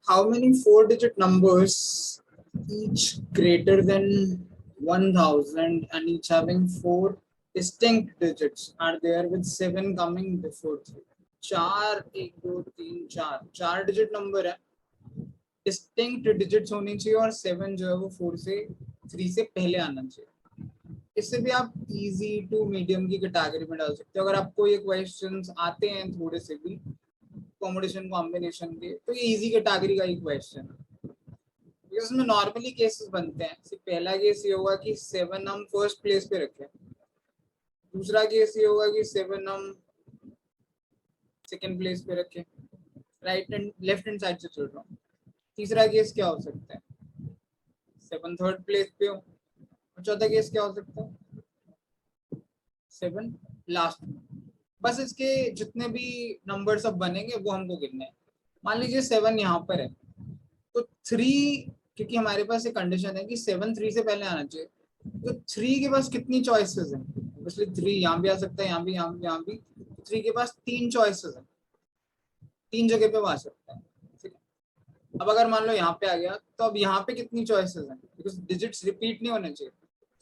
How many four-digit numbers, each greater than 1000 and each having four distinct digits, are there with seven coming before three? चार, एक दो तीन चार, चार digit number है, distinct digits होनी चाहिए और सेवन जो है वो फोर से थ्री से पहले आना चाहिए. इससे भी आप इजी टू मीडियम की कैटेगरी में डाल सकते हो. अगर आपको ये क्वेश्चंस आते हैं थोड़े से भी कॉम्बिनेशन कॉम्बिनेशन के, तो ये इजी कैटेगरी का ही क्वेश्चन है. इसमें नॉर्मली केसेस बनते हैं. पहला केस ये होगा कि सेवन हम फर्स्ट प्लेस पे रखें, दूसरा केस ये होगा कि सेवन हम सेकंड प्लेस पे रखें, right and left hand side से चल रहा हूँ. तीसरा केस क्या हो सकता है, सेवन थर्ड प्लेस पे हो. और चौथा केस क्या हो सकता है, सेवन लास्ट में. बस इसके जितने भी नंबर सब बनेंगे वो हमको गिनने हैं. मान लीजिए सेवन यहाँ पर है, तो थ्री, क्योंकि हमारे पास एक कंडीशन है कि सेवन थ्री से पहले आना चाहिए, तो थ्री के पास कितनी चॉइसेस हैं, इसलिए थ्री यहाँ भी आ सकता है, यहाँ भी, यहाँ भी, यहाँ भी. थ्री के पास तीन चॉइसेस हैं, तीन जगह पे वो आ सकता है. ठीक है. अब अगर मान लो यहाँ पे आ गया, तो अब यहाँ पे कितनी चॉइसेस हैं, बिकॉज डिजिट्स रिपीट नहीं होने चाहिए.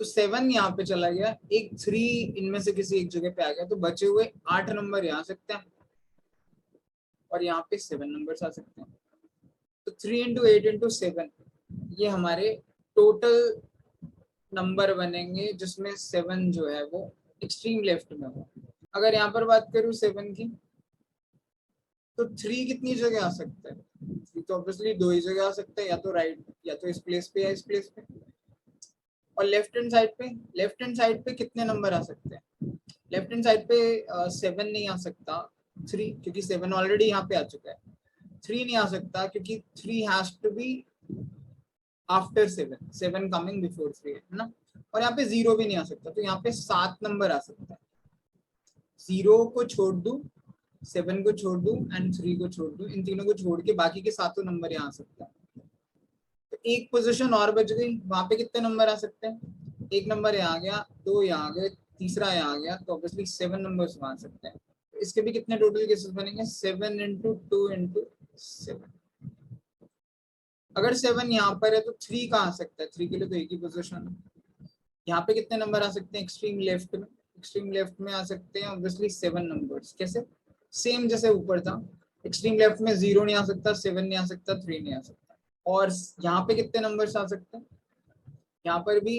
तो सेवन यहाँ पे चला गया, एक थ्री इनमें से किसी एक जगह पे आ गया, तो बचे हुए आठ नंबर यहाँ आ सकते हैं और यहाँ पे सेवन नंबर आ सकते हैं. तो three into eight into seven, ये हमारे टोटल नंबर बनेंगे जिसमें सेवन जो है वो एक्सट्रीम लेफ्ट में हो. अगर यहाँ पर बात करूँ सेवन की, तो थ्री कितनी जगह आ सकता है, थ्री तो ऑब्वियसली दो ही जगह आ सकता है, या तो राइट, या तो इस प्लेस पे या इस प्लेस पे. और लेफ्ट हैंड साइड पे कितने नंबर आ सकते हैं, लेफ्ट हैंड साइड पे सेवन नहीं आ सकता, थ्री, क्योंकि सेवन ऑलरेडी यहाँ पे आ चुका है. थ्री नहीं आ सकता क्योंकि three has to be after seven, seven coming before three है ना. और यहाँ पे जीरो भी नहीं आ सकता, तो यहाँ पे सात नंबर आ सकता है. जीरो को छोड़ दूं, सेवन को छोड़ दूं एंड थ्री को छोड़ दूं, इन तीनों को छोड़ के बाकी के सातों नंबर यहाँ आ सकता है. तो एक पोजीशन और बच गई, वहां पे कितने नंबर आ सकते हैं, एक नंबर यहाँ आ गया, दो यहाँ आ गए, तीसरा यहाँ आ गया, तो ऑब्वियसली सेवन नंबर्स आ सकते हैं. तो इसके भी कितने टोटल केसेस बनेंगे, seven into two into seven. अगर सेवन यहाँ पर है तो थ्री कहाँ आ सकता है, थ्री के लिए तो एक ही पोजीशन है. यहाँ पे कितने नंबर आ सकते हैं, एक्सट्रीम लेफ्ट में, एक्सट्रीम लेफ्ट में आ सकते हैं ऑब्वियसली सेवन नंबर्स. कैसे, सेम जैसे ऊपर था, एक्सट्रीम लेफ्ट में जीरो नहीं आ सकता, सेवन नहीं आ सकता, थ्री नहीं आ सकता. और यहाँ पे कितने नंबर्स आ सकते हैं, यहाँ पर भी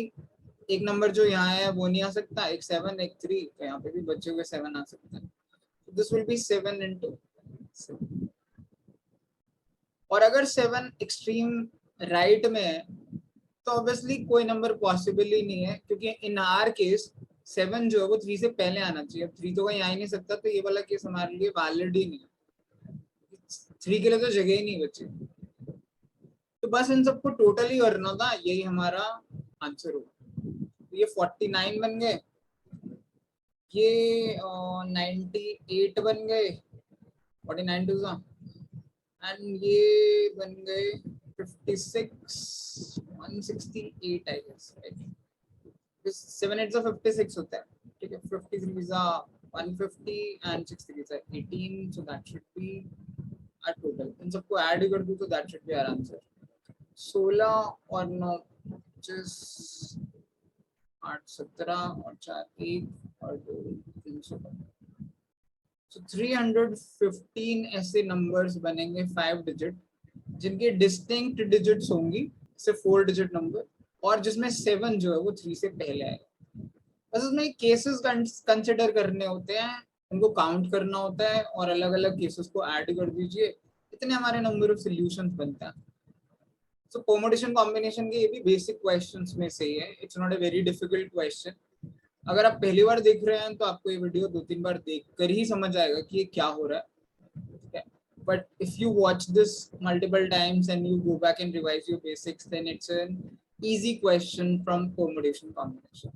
एक नंबर जो यहाँ है वो नहीं आ सकता, एक सेवन एक थ्री, तो यहाँ पे भी बचे हुए सेवन आ सकते हैं. This will be seven into seven. और अगर सेवन एक्सट्रीम राइट में है तो ऑब्वियसली कोई नंबर पॉसिबल ही नहीं है, क्योंकि इन आर केस सेवन जो है वो थ्री से पहले आना चाहिए. अब थ्री तो कहीं आ ही नहीं सकता, तो ये वाला केस हमारे लिए वैलिड ही नहीं है, थ्री के लिए तो जगह ही नहीं बची. तो बस इन सबको टोटली करना था, यही हमारा आंसर होगा. तो ये 49 बन गए, ये 98 बन गए, 49 टू सा, एंड ये बन गए 56, 168 आई गेस, राइट. 7 8 सा 56 होता है, ठीक है. 53 सा 150 एंड 63 सा 18, so that should be our total. इन सबको ऐड कर दूं तो that should be our answer. 16 और 9 25, 8 17 और 4 1 और 2 300. So 315 ऐसे नंबर्स बनेंगे 5 डिजिट, जिनके डिस्टिंक्ट डिजिट्स होंगी सिर्फ 4 डिजिट नंबर, और जिसमें 7 जो है वो 3 से पहले आएगा. बस उसमें केसेस कंसिडर करने होते हैं, उनको काउंट करना होता है और अलग अलग केसेस को ऐड कर दीजिए, इतने हमारे नंबर ऑफ सॉल्यूशंस बनते हैं. सो परमुटेशन कॉम्बिनेशन के ये भी बेसिक क्वेश्चंस में से ही है. It's not a very difficult question. अगर आप पहली बार देख रहे हैं तो आपको ये वीडियो 2-3 बार देख कर ही समझ आएगा कि ये क्या हो रहा है. But if you watch this multiple times and you go back and revise your basics, then it's an easy question from permutation combination.